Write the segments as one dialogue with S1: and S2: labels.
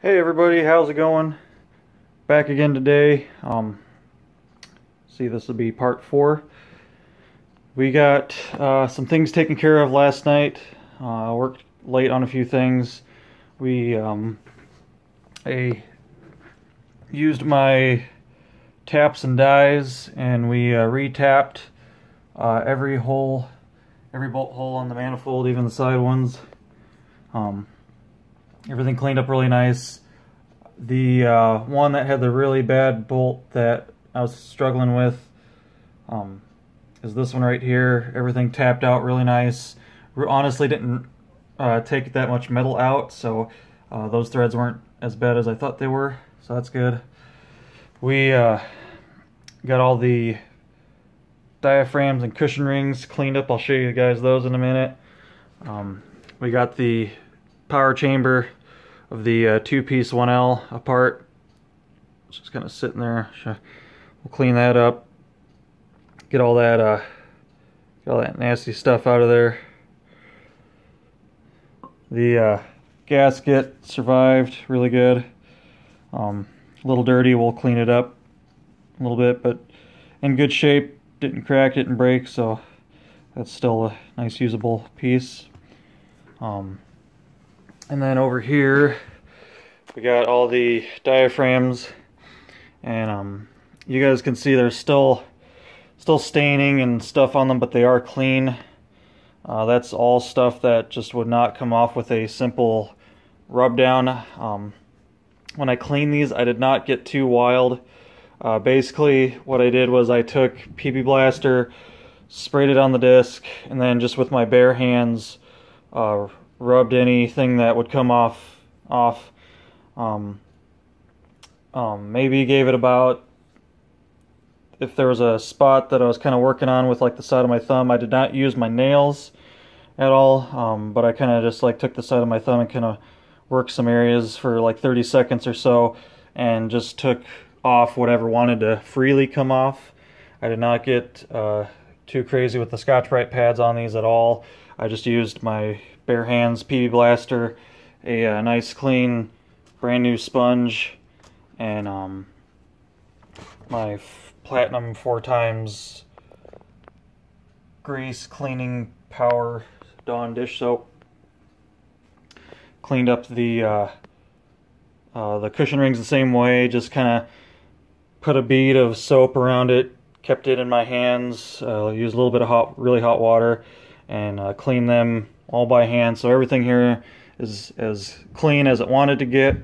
S1: Hey everybody, how's it going? Back again today. See, this will be part 4. We got some things taken care of last night. Worked late on a few things. I used my taps and dies, and we re-tapped every bolt hole on the manifold, even the side ones. Everything cleaned up really nice. The one that had the really bad bolt that I was struggling with is this one right here. Everything tapped out really nice. Honestly didn't take that much metal out, so those threads weren't as bad as I thought they were, so that's good. We got all the diaphragms and cushion rings cleaned up. I'll show you guys those in a minute. We got the power chamber of the two-piece 1L apart. It's just kind of sitting there. We'll clean that up. Get all that nasty stuff out of there. The gasket survived really good. A little dirty. We'll clean it up a little bit, but in good shape. Didn't crack, didn't break, so that's still a nice usable piece. And then over here we got all the diaphragms, and you guys can see there's still staining and stuff on them, but they are clean. That's all stuff that just would not come off with a simple rub down. When I cleaned these, I did not get too wild. Basically what I did was I took PP Blaster, sprayed it on the disc, and then just with my bare hands rubbed anything that would come off. Maybe gave it about, if there was a spot that I was kind of working on with like the side of my thumb, I did not use my nails at all, but I kind of just like took the side of my thumb and kind of worked some areas for like 30 seconds or so, and just took off whatever wanted to freely come off. I did not get too crazy with the Scotch-Brite pads on these at all. I just used my bare hands, PB Blaster, a nice clean brand new sponge, and my Platinum 4x grease cleaning power Dawn dish soap. Cleaned up the cushion rings the same way, just kind of put a bead of soap around it, kept it in my hands, used a little bit of really hot water, and cleaned them all by hand. So everything here is as clean as it wanted to get.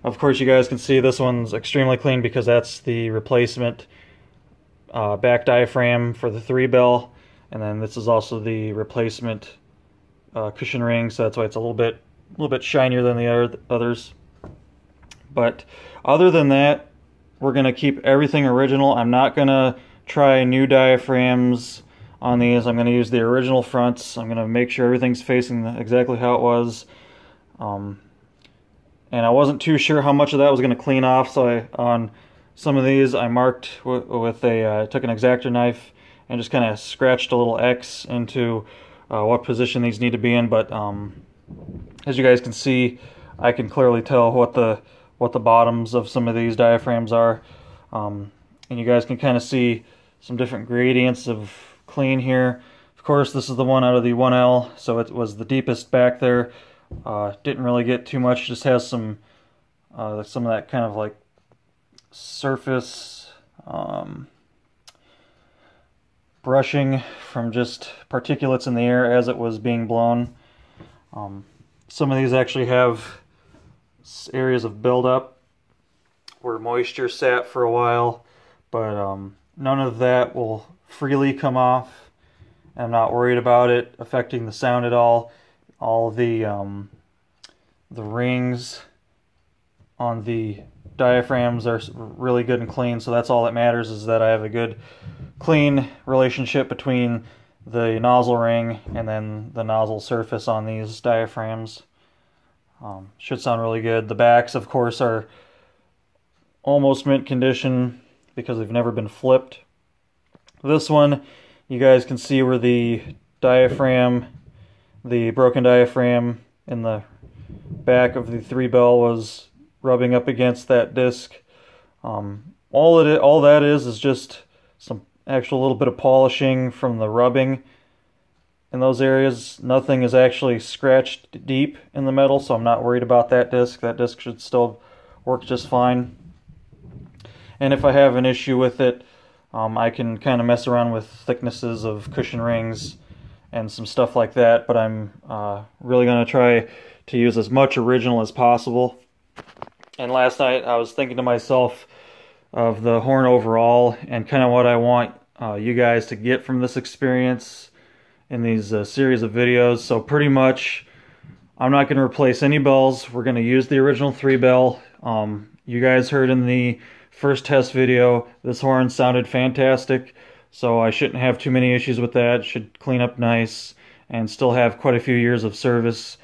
S1: Of course, you guys can see this one's extremely clean because that's the replacement back diaphragm for the 3-bell, and then this is also the replacement cushion ring, so that's why it's a little bit shinier than the others. But other than that, we're going to keep everything original. I'm not going to try new diaphragms on these. I'm going to use the original fronts. I'm going to make sure everything's facing exactly how it was. And I wasn't too sure how much of that was going to clean off, so on some of these I marked with took an X-Acto knife and just kind of scratched a little X into what position these need to be in. But as you guys can see, I can clearly tell what the bottoms of some of these diaphragms are, and you guys can kind of see some different gradients of clean here. Of course, this is the one out of the 1L, so it was the deepest back there. Didn't really get too much, just has some of that kind of like surface brushing from just particulates in the air as it was being blown. Some of these actually have areas of buildup where moisture sat for a while, but none of that will freely come off. I'm not worried about it affecting the sound at all. All the rings on the diaphragms are really good and clean, so that's all that matters, is that I have a good clean relationship between the nozzle ring and then the nozzle surface on these diaphragms. Should sound really good. The backs, of course, are almost mint condition because they've never been flipped. This one, you guys can see where the diaphragm, the broken diaphragm in the back of the 3-bell was rubbing up against that disc. All that is just some actual little bit of polishing from the rubbing in those areas. Nothing is actually scratched deep in the metal, so I'm not worried about that disc. That disc should still work just fine. And if I have an issue with it, I can kind of mess around with thicknesses of cushion rings and some stuff like that, but I'm really going to try to use as much original as possible. And last night I was thinking to myself of the horn overall and kind of what I want you guys to get from this experience in these series of videos. So pretty much I'm not going to replace any bells. We're going to use the original 3-bell. You guys heard in the first test video, this horn sounded fantastic, so I shouldn't have too many issues with that. It should clean up nice and still have quite a few years of service,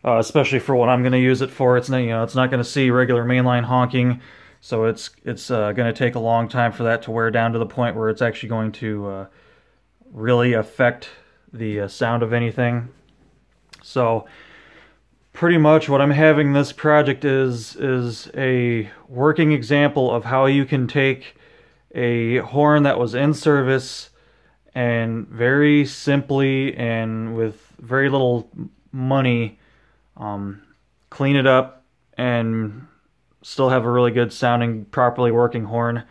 S1: especially for what I'm going to use it for. It's not, it's not going to see regular mainline honking, so it's going to take a long time for that to wear down to the point where it's actually going to really affect the sound of anything. So pretty much what I'm having this project is a working example of how you can take a horn that was in service and very simply and with very little money clean it up and still have a really good sounding, properly working horn,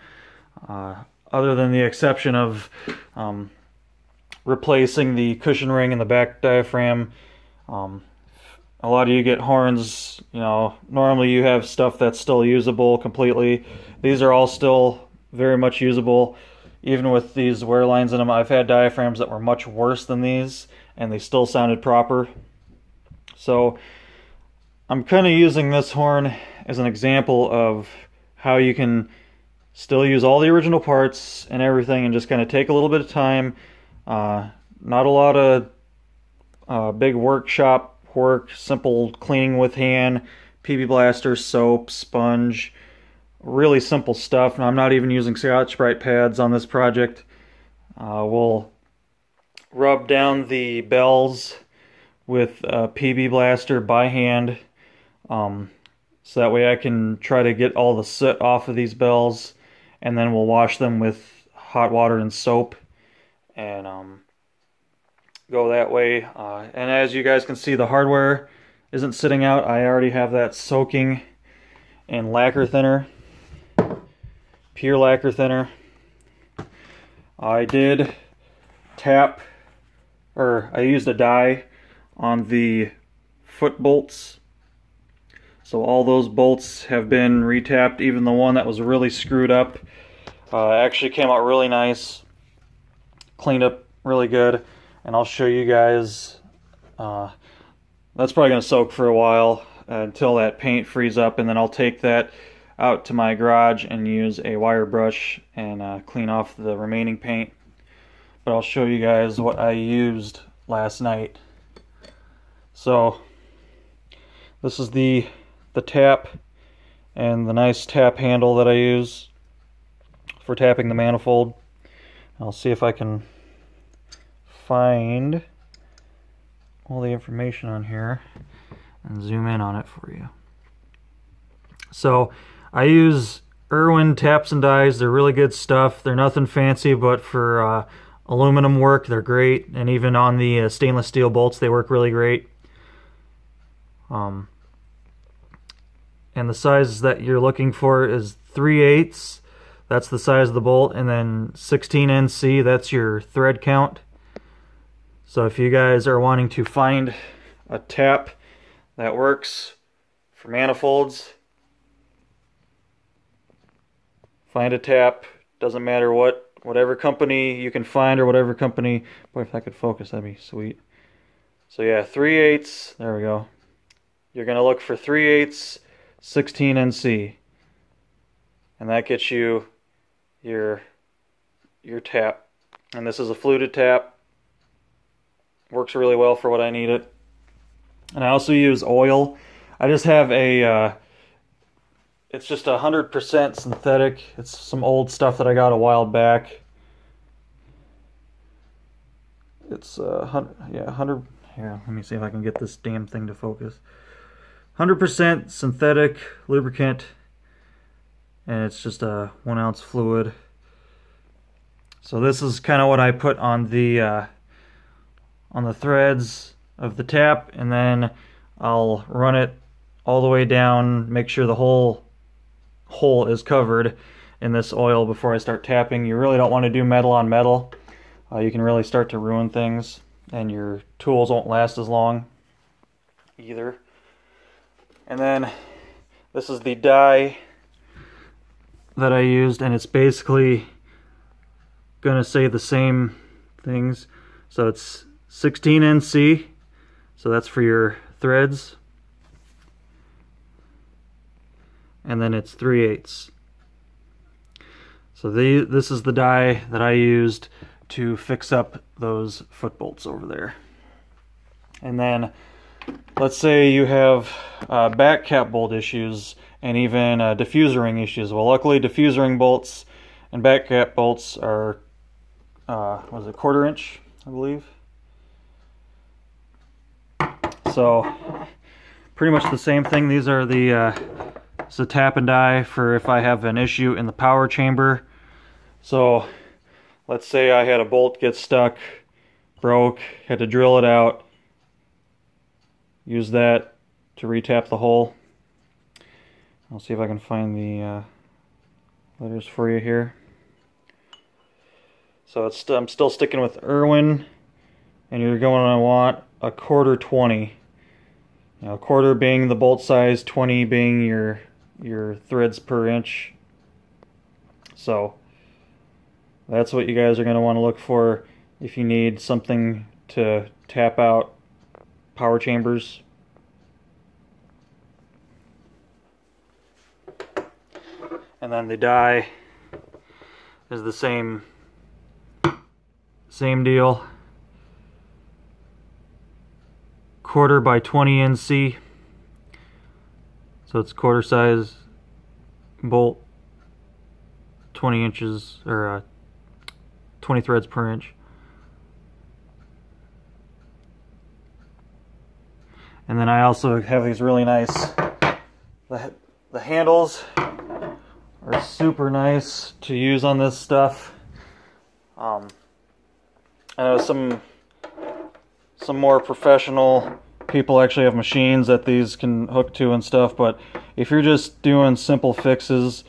S1: other than the exception of replacing the cushion ring in the back diaphragm. A lot of you get horns, normally you have stuff that's still usable completely. These are all still very much usable, even with these wear lines in them. I've had diaphragms that were much worse than these, and they still sounded proper. So I'm kind of using this horn as an example of how you can still use all the original parts and everything and just kind of take a little bit of time. Not a lot of big workshop work, simple cleaning with hand, PB blaster, soap, sponge, really simple stuff. And I'm not even using Scotch-Brite pads on this project. We'll rub down the bells with a PB blaster by hand, so that way I can try to get all the soot off of these bells, and then we'll wash them with hot water and soap and go that way. And as you guys can see, the hardware isn't sitting out. I already have that soaking in lacquer thinner, pure lacquer thinner. I did tap, or I used a dye on the foot bolts, so all those bolts have been retapped. Even the one that was really screwed up actually came out really nice, cleaned up really good. And I'll show you guys. That's probably going to soak for a while until that paint frees up, and then I'll take that out to my garage and use a wire brush and clean off the remaining paint. But I'll show you guys what I used last night. So this is the tap and the nice tap handle that I use for tapping the manifold. I'll see if I can find all the information on here and zoom in on it for you. So I use Irwin taps and dies. They're really good stuff. They're nothing fancy, but for aluminum work they're great, and even on the stainless steel bolts they work really great. And the size that you're looking for is 3/8. That's the size of the bolt, and then 16 NC, that's your thread count. So if you guys are wanting to find a tap that works for manifolds, find a tap. Doesn't matter whatever company you can find, or whatever company. Boy, if I could focus, that'd be sweet. So yeah, 3/8. There we go. You're gonna look for 3/8, 16 NC, and that gets you your tap. And this is a fluted tap. Works really well for what I need it. And I also use oil. I just have a it's just 100% synthetic. It's some old stuff that I got a while back. It's 100. Here, let me see if I can get this damn thing to focus. 100% synthetic lubricant, and it's just a 1 ounce fluid. So this is kind of what I put on the threads of the tap, and then I'll run it all the way down, make sure the whole hole is covered in this oil before I start tapping. You really don't want to do metal on metal. You can really start to ruin things, and your tools won't last as long either. And then this is the die that I used, and it's basically gonna say the same things. So it's 16 NC, so that's for your threads, and then it's 3/8. So this is the die that I used to fix up those foot bolts over there. And then let's say you have back cap bolt issues and even diffuser ring issues. Well, luckily diffuser ring bolts and back cap bolts are what is it, 1/4 inch, I believe. So pretty much the same thing. These are the it's a tap and die for if I have an issue in the power chamber. So let's say I had a bolt get stuck, broke, had to drill it out, use that to retap the hole. I'll see if I can find the letters for you here. So I'm still sticking with Irwin, and you're going to want a 1/4 20. You know, 1/4 being the bolt size, 20 being your threads per inch. So that's what you guys are going to want to look for if you need something to tap out power chambers. And then the die is the same deal. 1/4 by 20 NC. So it's 1/4 size bolt, 20 inches, or 20 threads per inch. And then I also have these really nice, the handles are super nice to use on this stuff. I know some more professional people actually have machines that these can hook to and stuff, but if you're just doing simple fixes,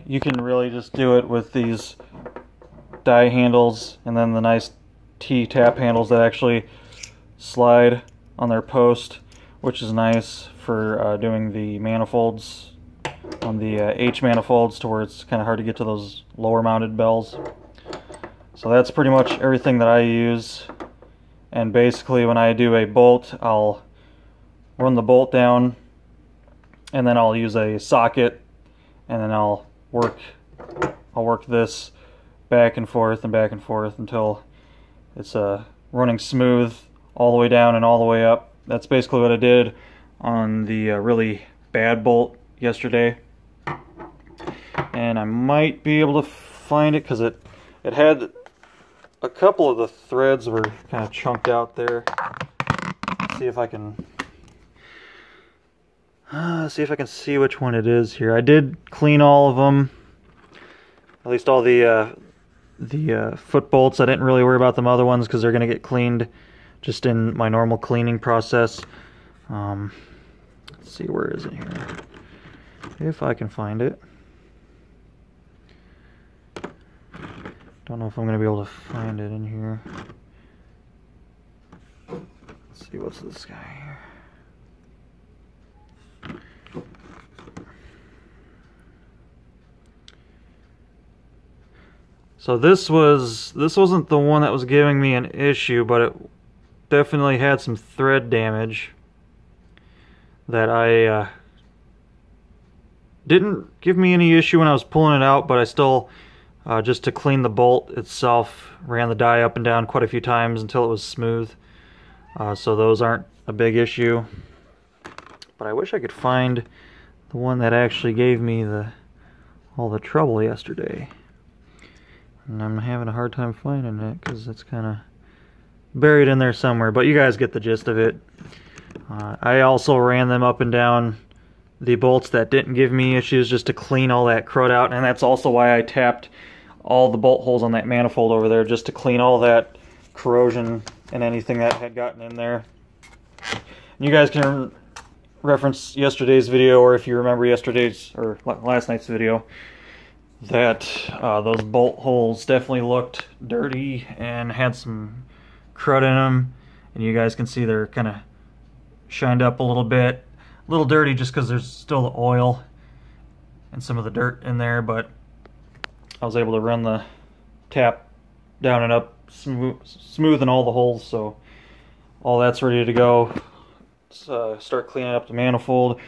S1: you can really just do it with these die handles and then the nice T-tap handles that actually slide on their post, which is nice for doing the manifolds on the H manifolds, to where it's kind of hard to get to those lower mounted bells. So that's pretty much everything that I use. And basically when I do a bolt, I'll run the bolt down, and then I'll use a socket, and then I'll work this back and forth until it's running smooth all the way down and all the way up. That's basically what I did on the really bad bolt yesterday. And I might be able to find it because it had a couple of the threads were kind of chunked out there. Let's see if I can see which one it is here. I did clean all of them, at least all the foot bolts. I didn't really worry about them other ones because they're going to get cleaned just in my normal cleaning process. Let's see, where is it here? If I can find it. Don't know if I'm going to be able to find it in here. Let's see, what's this guy here? So this wasn't the one that was giving me an issue, but it definitely had some thread damage that I didn't give me any issue when I was pulling it out, but I still just to clean the bolt itself, ran the die up and down quite a few times until it was smooth. So those aren't a big issue. But I wish I could find the one that actually gave me all the trouble yesterday. And I'm having a hard time finding it because it's kind of buried in there somewhere. But you guys get the gist of it. I also ran them up and down the bolts that didn't give me issues, just to clean all that crud out, and that's also why I tapped all the bolt holes on that manifold over there, just to clean all that corrosion and anything that had gotten in there. And you guys can reference yesterday's video, or if you remember yesterday's or last night's video, that those bolt holes definitely looked dirty and had some crud in them, and you guys can see they're kind of shined up a little bit, a little dirty just because there's still the oil and some of the dirt in there, but I was able to run the tap down and up, smoothing all the holes, so all that's ready to go. Let's start cleaning up the manifold.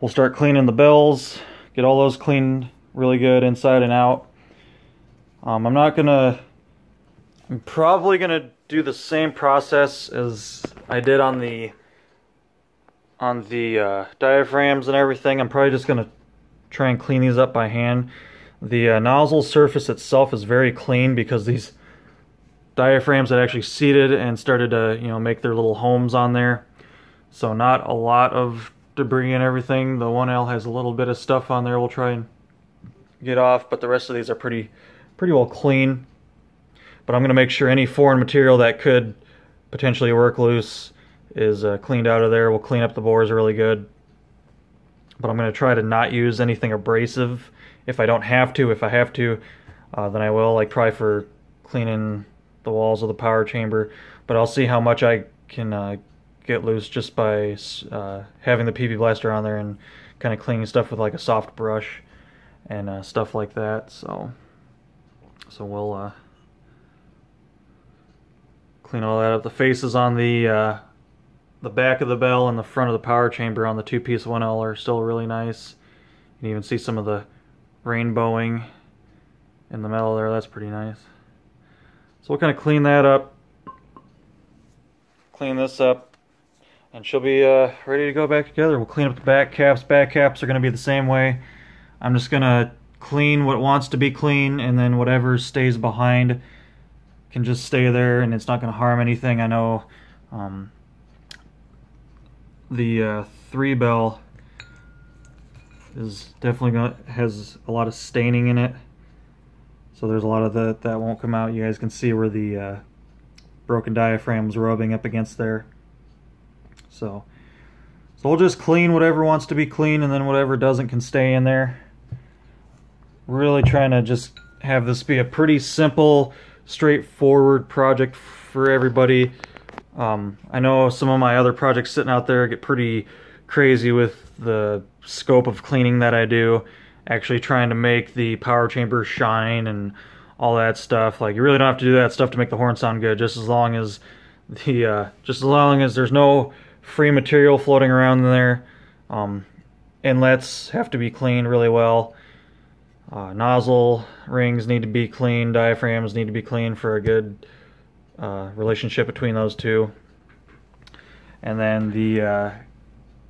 S1: We'll start cleaning the bells, get all those cleaned really good inside and out. I'm probably gonna do the same process as I did on the diaphragms and everything. I'm probably just gonna try and clean these up by hand. The nozzle surface itself is very clean because these diaphragms had actually seated and started to, you know, make their little homes on there. So not a lot of debris and everything. The 1L has a little bit of stuff on there we'll try and get off, but the rest of these are pretty well clean. But I'm going to make sure any foreign material that could potentially work loose is cleaned out of there. We'll clean up the bores really good. But I'm going to try to not use anything abrasive if I don't have to. If I have to, then I will, like probably for cleaning the walls of the power chamber. But I'll see how much I can get loose just by having the PP blaster on there and kind of cleaning stuff with like a soft brush and stuff like that. So we'll clean all that up. The faces on the back of the bell and the front of the power chamber on the two-piece 1L are still really nice. You can even see some of the rainbowing in the metal there. That's pretty nice. So we'll kind of clean that up, clean this up, and she'll be ready to go back together. We'll clean up the back caps. Back caps are going to be the same way. I'm just going to clean what wants to be clean, and then whatever stays behind can just stay there, and it's not going to harm anything. I know the 3-bell is definitely has a lot of staining in it, so there's a lot of that won't come out. You guys can see where the broken diaphragm was rubbing up against there. So we'll just clean whatever wants to be clean, and then whatever doesn't can stay in there. Really trying to just have this be a pretty simple, straightforward project for everybody. I know some of my other projects sitting out there get pretty crazy with the scope of cleaning that I do, actually trying to make the power chamber shine and all that stuff. Like, you really don't have to do that stuff to make the horn sound good, just as long as there's no free material floating around in there. Inlets have to be cleaned really well. Nozzle rings need to be clean, diaphragms need to be clean for a good relationship between those two. And then the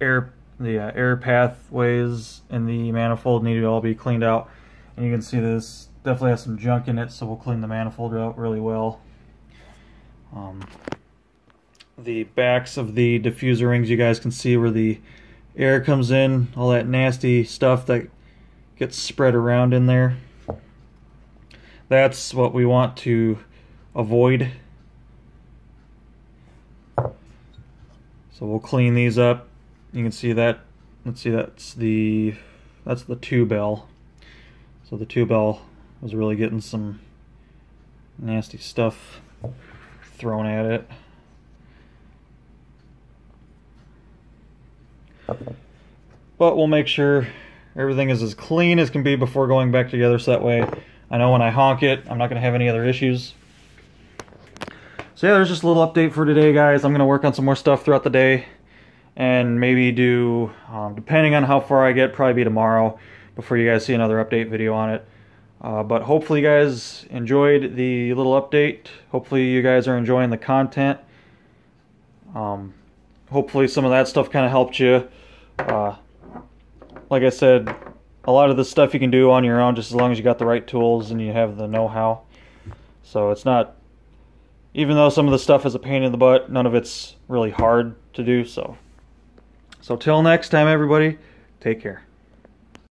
S1: air pathways in the manifold need to all be cleaned out. And you can see this definitely has some junk in it, so we'll clean the manifold out really well. The backs of the diffuser rings, you guys can see where the air comes in, all that nasty stuff that gets spread around in there. That's what we want to avoid. So we'll clean these up. You can see that. Let's see, that's the 2-bell. So the 2-bell was really getting some nasty stuff thrown at it. But we'll make sure everything is as clean as can be before going back together, so that way I know when I honk it, I'm not going to have any other issues. So yeah, there's just a little update for today, guys. I'm going to work on some more stuff throughout the day, and maybe do, depending on how far I get, probably be tomorrow before you guys see another update video on it. But hopefully you guys enjoyed the little update. Hopefully you guys are enjoying the content. Hopefully some of that stuff kind of helped you. Like I said, a lot of this stuff you can do on your own, just as long as you got the right tools and you have the know-how. So it's not, even though some of the stuff is a pain in the butt, none of it's really hard to do. So So till next time, everybody, take care.